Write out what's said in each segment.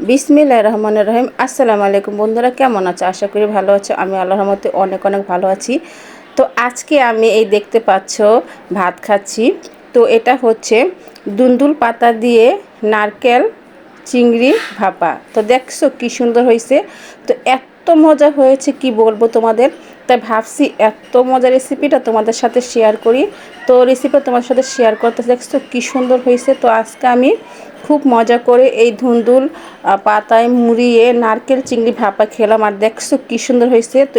বিসমিল্লাহির রহমানির রহিম। আসসালামু আলাইকুম বন্ধুরা, কেমন আছো? আশা করি ভালো আছো। আমি আল্লাহর রহমতে অনেক অনেক ভালো আছি। তো আজকে আমি এই দেখতে পাচ্ছ ভাত খাচ্ছি। তো এটা হচ্ছে দুন্দুল পাতা দিয়ে নারকেল চিংড়ি ভাপা। তো দেখছো কি সুন্দর হয়েছে। তো এত মজা হয়েছে কি বলবো তোমাদের। তাই ভাবছি এত মজার রেসিপিটা তোমাদের সাথে শেয়ার করি। তো রেসিপিটা তোমার সাথে শেয়ার করতে দেখছো কি সুন্দর হয়েছে। তো আজকে আমি খুব মজা করে এই ধুন্দুল পাতায় মুড়িয়ে নারকেল চিংড়ি ভাপা খেলাম। আর দেখছো কি সুন্দর হয়েছে। তো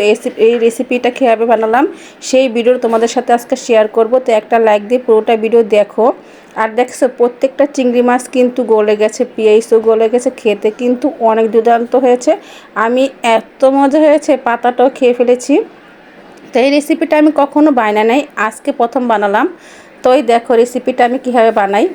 এই রেসিপিটা কীভাবে বানালাম সেই ভিডিও তোমাদের সাথে আজকে শেয়ার করব। তো একটা লাইক দিয়ে পুরোটা ভিডিও দেখো। আর দেখছো প্রত্যেকটা চিংড়ি মাছ কিন্তু গলে গেছে, পেঁয়াজও গলে গেছে, খেতে কিন্তু অনেক দুর্দান্ত হয়েছে। আমি এত মজা হয়েছে, পাতাটাও খেয়ে ফেলেছি। তো এই রেসিপিটা আমি কখনো বানাই নাই, আজকে প্রথম বানালাম। তো এই দেখো রেসিপিটা আমি কীভাবে বানাই।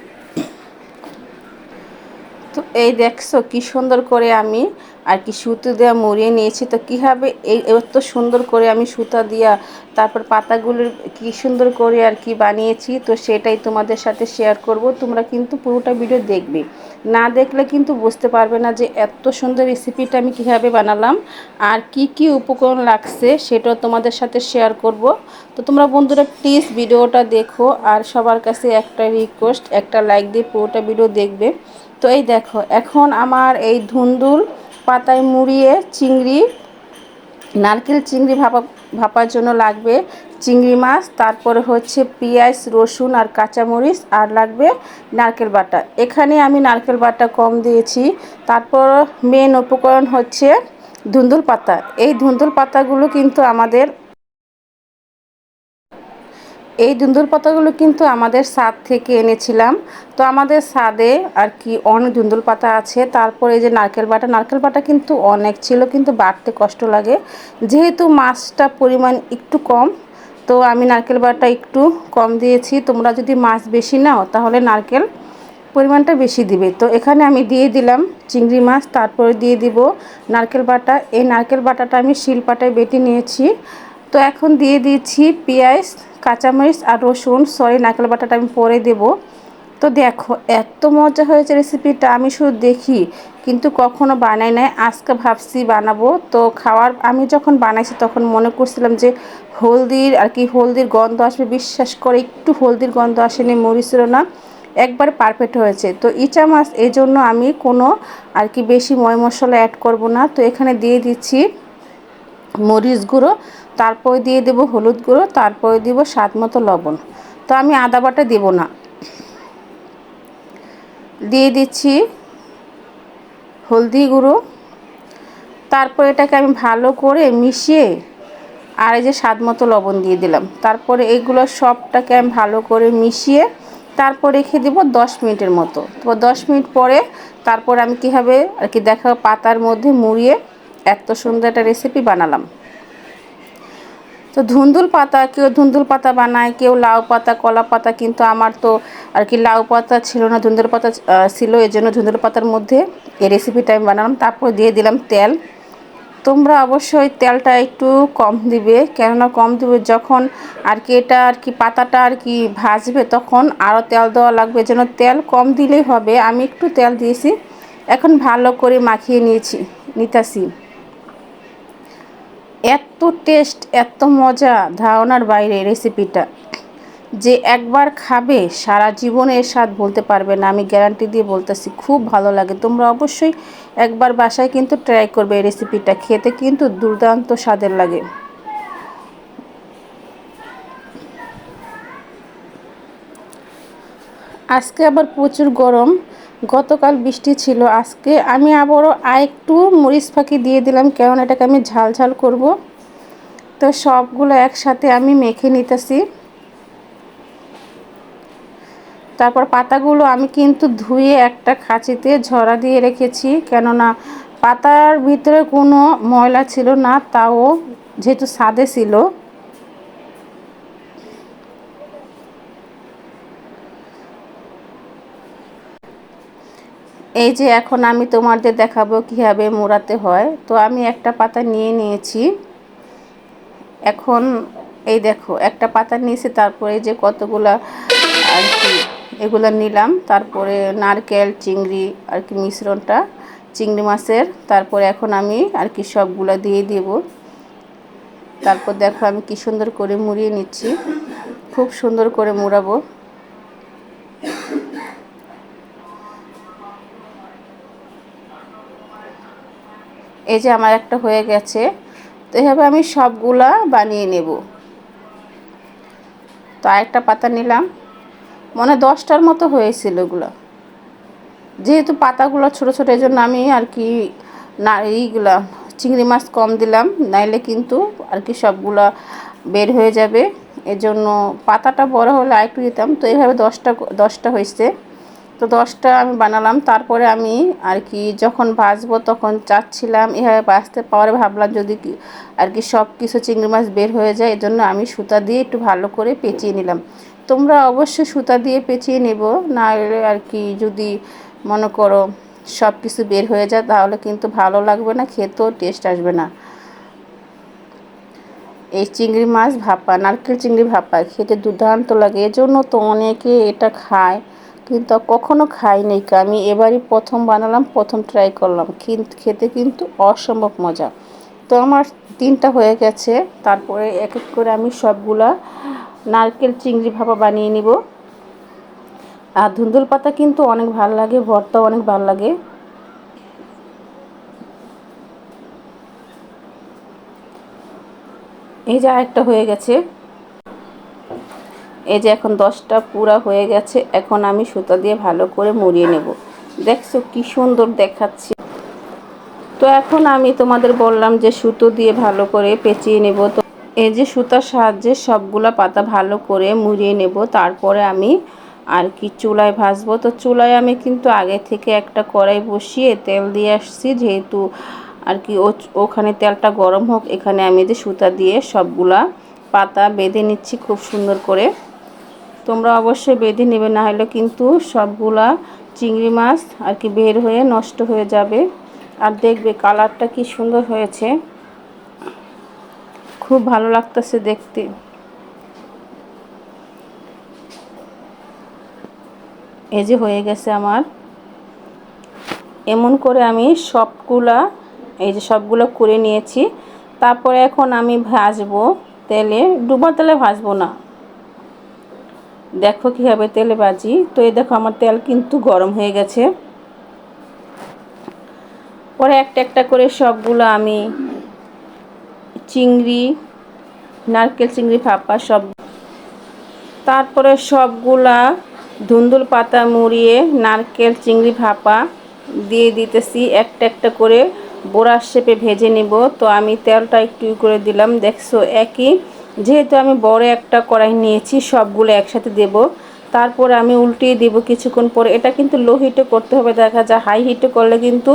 তো এই দেখছো কি সুন্দর করে আমি আর কি সুতো দিয়ে মুড়িয়ে নিয়েছি। তো কীভাবে এই এত সুন্দর করে আমি সুতা দিয়া তারপর পাতাগুলোর কি সুন্দর করে আর কি বানিয়েছি, তো সেটাই তোমাদের সাথে শেয়ার করব। তোমরা কিন্তু পুরোটা ভিডিও দেখবে, না দেখলে কিন্তু বুঝতে পারবে না যে এত সুন্দর রেসিপিটা আমি কীভাবে বানালাম আর কি কি উপকরণ লাগছে সেটাও তোমাদের সাথে শেয়ার করব। তো তোমরা বন্ধুরা প্লিজ ভিডিওটা দেখো। আর সবার কাছে একটা রিকোয়েস্ট, একটা লাইক দিয়ে পুরোটা ভিডিও দেখবে। তো এই দেখো এখন আমার এই ধুন্দুল পাতায় মুড়িয়ে নারকেল চিংড়ি ভাপার জন্য লাগবে চিংড়ি মাছ, তারপরে হচ্ছে পেঁয়াজ রসুন আর কাঁচামরিচ, আর লাগবে নারকেল বাটা। এখানে আমি নারকেল বাটা কম দিয়েছি। তারপর মেন উপকরণ হচ্ছে ধুন্দুল পাতা। এই ধুন্দুল পাতাগুলো কিন্তু আমাদের ছাদ থেকে এনেছিলাম। তো আমাদের ছাদে আর কি অনেক ধুন্দুল পাতা আছে। তারপরে এই যে নারকেল বাটা কিন্তু অনেক ছিল, কিন্তু বাটতে কষ্ট লাগে যেহেতু মাছটা পরিমাণ একটু কম। তো আমি নারকেল বাটা একটু কম দিয়েছি। তোমরা যদি মাছ বেশি নাও তাহলে নারকেল পরিমাণটা বেশি দিবে। তো এখানে আমি দিয়ে দিলাম চিংড়ি মাছ, তারপরে দিয়ে দিব নারকেল বাটা। এই নারকেল বাটাটা আমি শিলপাটায় বেটে নিয়েছি। তো এখন দিয়ে দিচ্ছি পেঁয়াজ কাঁচামরিচ আর রসুন, নারকেল বাটাটা আমি পরে দেব। তো দেখো এত মজা হয়েছে রেসিপিটা, আমি শুধু দেখি কিন্তু কখনো বানাই নাই, আজকে ভাবছি বানাবো। তো আমি যখন বানাইছি তখন মনে করছিলাম যে হলদির গন্ধ আসবে, বিশ্বাস করে একটু হলদির গন্ধ আসেনি, মরিচেরও না, একবার পারফেক্ট হয়েছে। তো ইচা মাছ এই জন্য আমি কোনো আর কি বেশি মশলা অ্যাড করব না। তো এখানে দিয়ে দিচ্ছি মরিচ গুঁড়ো, তারপরে দিয়ে দেব হলুদ গুঁড়ো, তারপরে দিব স্বাদ মতো লবণ। তো আমি আদা বাটা দেব না, দিয়ে দিচ্ছি হলদি গুঁড়ো। তারপর এটাকে আমি ভালো করে মিশিয়ে আর এই যে স্বাদ মতো লবণ দিয়ে দিলাম। তারপরে এগুলো সবটাকে আমি ভালো করে মিশিয়ে তারপর রেখে দেব 10 মিনিটের মতো। তো 10 মিনিট পরে তারপর আমি কীভাবে আর কি দেখো পাতার মধ্যে মুড়িয়ে এত সুন্দর একটা রেসিপি বানালাম। তো কেউ ধুন্দুল পাতা বানায়, কেউ লাউ পাতা, কলা পাতা, কিন্তু আমার তো আর কি লাউ পাতা ছিল না, ধুন্দুল পাতা ছিল, এই জন্য ধুন্দুল পাতার মধ্যে এই রেসিপিটা আমি বানালাম। তারপর দিয়ে দিলাম তেল। তোমরা অবশ্যই তেলটা একটু কম দিবে, কেননা কম দিবে যখন আর কি এটা আর কি পাতাটা আর কি ভাজবে তখন আরও তেল দেওয়া লাগবে, যেন তেল কম দিলেই হবে। আমি একটু তেল দিয়েছি। এখন ভালো করে মাখিয়ে নিতেছি। এত টেস্ট, এত মজা, ধারণার বাইরে রেসিপিটা। যে একবার খাবে সারা জীবনে এর স্বাদ বলতে পারবে না, আমি গ্যারান্টি দিয়ে বলতেছি, খুব ভালো লাগে। তোমরা অবশ্যই একবার বাসায় কিন্তু ট্রাই করবে এই রেসিপিটা, খেতে কিন্তু দুর্দান্ত স্বাদের লাগে। আজকে আবার প্রচুর গরম, গতকাল বৃষ্টি ছিল, আজকে আমি আবারও একটু মরিচ ফাঁকি দিয়ে দিলাম, কারণ এটাকে আমি ঝাল ঝাল করব। তো সবগুলো একসাথে আমি মেখে নিতেছি। তারপর পাতাগুলো আমি কিন্তু ধুয়ে একটা কাঁচিতে ঝরা দিয়ে রেখেছি, কেননা পাতার ভিতরে কোনো ময়লা ছিল না, তাও যেহেতু ছাদে ছিল। এই যে এখন আমি তোমাদের দেখাবো কীভাবে মোড়াতে হয়। তো আমি একটা পাতা নিয়ে নিয়েছি। এখন এই দেখো একটা পাতা নিয়েছি, তারপরে যে কতগুলা আর কি এগুলো নিলাম, তারপরে নারকেল চিংড়ি আর কি মিশ্রণটা চিংড়ি মাছের। তারপরে এখন আমি আর কি সবগুলা দিয়ে দেব। তারপর দেখো আমি কি সুন্দর করে মুড়িয়ে নিচ্ছি, খুব সুন্দর করে মুড়াবো। এই যে আমার একটা হয়ে গেছে। তো এভাবে আমি সবগুলা বানিয়ে নেব। তো আরেকটা পাতা নিলাম, মনে 10টার মতো হয়েছিল এগুলো। যেহেতু পাতাগুলো ছোটো ছোটো, এই জন্য আমি আর কি না এইগুলা চিংড়ি মাছ কম দিলাম, নাইলে কিন্তু আর কি সবগুলা বের হয়ে যাবে। এজন্য পাতাটা বড় হলে আরেকটু দিতাম। তো এইভাবে 10টা হয়েছে। তো 10টা আমি বানালাম। তারপরে আমি আর কি যখন ভাজবো তখন চাচ্ছিলাম এভাবে ভাজতে, পরে ভাবলাম যদি আর কি সব কিছু চিংড়ি মাছ বের হয়ে যায়, এজন্য আমি সুতা দিয়ে একটু ভালো করে পেঁচিয়ে নিলাম। তোমরা অবশ্যই সুতা দিয়ে পেঁচিয়ে নেব, না হলে আর কি যদি মনে করো সব কিছু বের হয়ে যায় তাহলে কিন্তু ভালো লাগবে না, খেতেও টেস্ট আসবে না। এই চিংড়ি মাছ ভাপা, নারকেল চিংড়ি ভাপা খেতে দুর্দান্ত লাগে, এজন্য তো অনেকে এটা খায়, কিন্তু কখনো খাইনি। আমি এবারই প্রথম বানালাম, প্রথম ট্রাই করলাম, কিন্তু খেতে কিন্তু অসম্ভব মজা। তো আমার 3টা হয়ে গেছে। তারপরে এক এক করে আমি সবগুলা নারকেল চিংড়ি ভাপা বানিয়ে নিব। আর ধুন্দুল পাতা কিন্তু অনেক ভালো লাগে, ভর্তাও অনেক ভালো লাগে। এই যে আরেকটা হয়ে গেছে। এই যে এখন 10টা পুরা হয়ে গেছে। এখন আমি সুতা দিয়ে ভালো করে মুড়িয়ে নেব। দেখছো কি সুন্দর দেখাচ্ছে। তো এখন আমি তোমাদের বললাম যে সুতো দিয়ে ভালো করে পেঁচিয়ে নেব। তো এই যে সুতার সাহায্যে সবগুলা পাতা ভালো করে মুড়িয়ে নেব। তারপরে আমি আর কি চুলায় ভাজবো। তো চুলায় আমি কিন্তু আগে থেকে একটা কড়াই বসিয়ে তেল দিয়ে আসছি, যেহেতু আর কি ওখানে তেলটা গরম হোক, এখানে আমি যে সুতা দিয়ে সবগুলা পাতা বেঁধে নিচ্ছি খুব সুন্দর করে। তোমরা অবশ্যই বেঁধে নেবে, না হলে কিন্তু সবগুলা চিংড়ি মাছ আর কি বের হয়ে নষ্ট হয়ে যাবে। আর দেখবে কালারটা কি সুন্দর হয়েছে, খুব ভালো লাগতেছে দেখতে। এই যে হয়ে গেছে আমার। এমন করে আমি সবগুলা এই যে সবগুলো করে নিয়েছি। তারপরে এখন আমি ভাজবো তেলে, ডুবা তেলে ভাজবো না। দেখো কীভাবে তেলে ভাজি। তো এই দেখো আমার তেল কিন্তু গরম হয়ে গেছে। পরে একটা একটা করে সবগুলো আমি চিংড়ি, নারকেল চিংড়ি ভাপা সব, তারপরে সবগুলা ধুন্দুল পাতা মুড়িয়ে নারকেল চিংড়ি ভাপা দিয়ে দিতেছি। একটা একটা করে বোড়ার শেপে ভেজে নিব। তো আমি তেলটা একটু করে দিলাম। দেখছো একই, যেহেতু আমি বড় একটা কড়াই নিয়েছি সবগুলো একসাথে দেব। তারপরে আমি উল্টিয়ে দিব কিছুক্ষণ পরে। এটা কিন্তু লো হিটে করতে হবে, দেখা যায় হাই হিটে করলে কিন্তু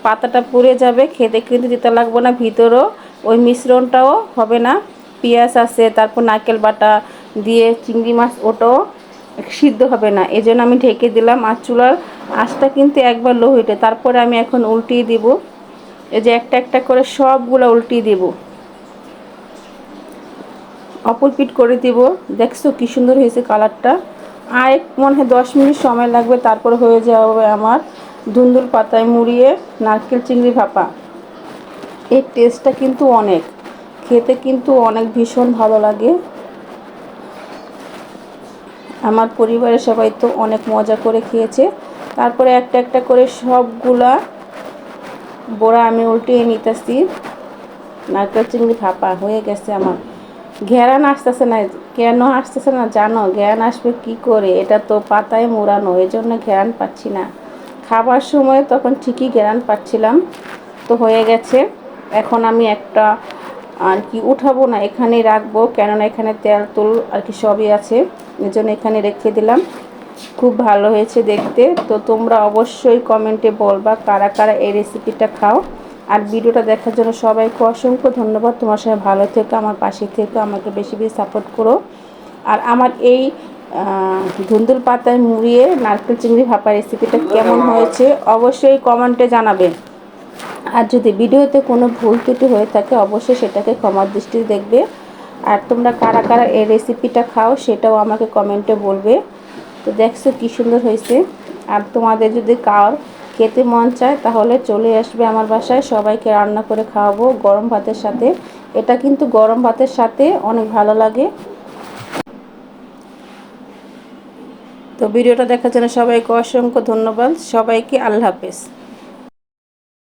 পাতাটা পুড়ে যাবে, খেতে কিন্তু দিতে লাগবে না, ভিতরও ওই মিশ্রণটাও হবে না। পেঁয়াজ আছে, তারপর নারকেল বাটা দিয়ে চিংড়ি মাছ, ওটাও সিদ্ধ হবে না, এই জন্য আমি ঢেকে দিলাম। আর চুলার আঁচটা কিন্তু একবার লো হিটে। তারপরে আমি এখন উল্টিয়ে দিব। এই যে একটা একটা করে সবগুলো উল্টিয়ে দিব, অপর পিঠ করে দিব। দেখছো কি সুন্দর হয়েছে কালারটা। আর মনে হয় 10 মিনিট সময় লাগবে, তারপর হয়ে যাবে আমার ধুন্দুল পাতায় মুড়িয়ে নারকেল চিংড়ি ভাপা। এর টেস্টটা কিন্তু অনেক, খেতে কিন্তু অনেক ভীষণ ভালো লাগে। আমার পরিবারের সবাই তো অনেক মজা করে খেয়েছে। তারপরে একটা একটা করে সবগুলা বড়া আমি উল্টিয়ে নিতেছি। নারকেল চিংড়ি ভাপা হয়ে গেছে আমার। ঘেরান আসতেছে না, কেন আসতেছে না জানো? ঘেরান আসবে কি করে, এটা তো পাতায় মোড়ানো, এই জন্য ঘেরান পাচ্ছি না। খাবার সময় তখন ঠিকই ঘেরান পাচ্ছিলাম। তো হয়ে গেছে। এখন আমি একটা আর কি উঠাবো না, এখানেই রাখবো, কেননা এখানে তেল তুল আর কি সবই আছে, এই জন্য এখানে রেখে দিলাম। খুব ভালো হয়েছে দেখতে। তো তোমরা অবশ্যই কমেন্টে বলবা কারা কারা এই রেসিপিটা খাও। আর ভিডিওটা দেখার জন্য সবাইকে অসংখ্য ধন্যবাদ। তোমার সবাই ভালো থেকো, আমার পাশে থেকো, আমাকে বেশি বেশি সাপোর্ট করো। আর আমার এই ধুন্দুল পাতায় মুড়িয়ে নারকেল চিংড়ি ভাপা রেসিপিটা কেমন হয়েছে অবশ্যই কমেন্টে জানাবেন। আর যদি ভিডিওতে কোনো ভুল ত্রুটি হয়ে থাকে অবশ্যই সেটাকে ক্ষমার দৃষ্টিতে দেখবে। আর তোমরা কারা কারা এই রেসিপিটা খাও সেটাও আমাকে কমেন্টে বলবে। তো দেখছো কি সুন্দর হয়েছে। আর তোমাদের যদি কার খেতে মন চায় তাহলে চলে আসবে আমার বাসায়, সবাইকে রান্না করে খাওয়াবো গরম ভাতের সাথে। এটা কিন্তু গরম ভাতের সাথে অনেক ভালো লাগে। তো ভিডিওটা দেখার জন্য সবাইকে অসংখ্য ধন্যবাদ। সবাইকে আল্লাহ হাফেজ।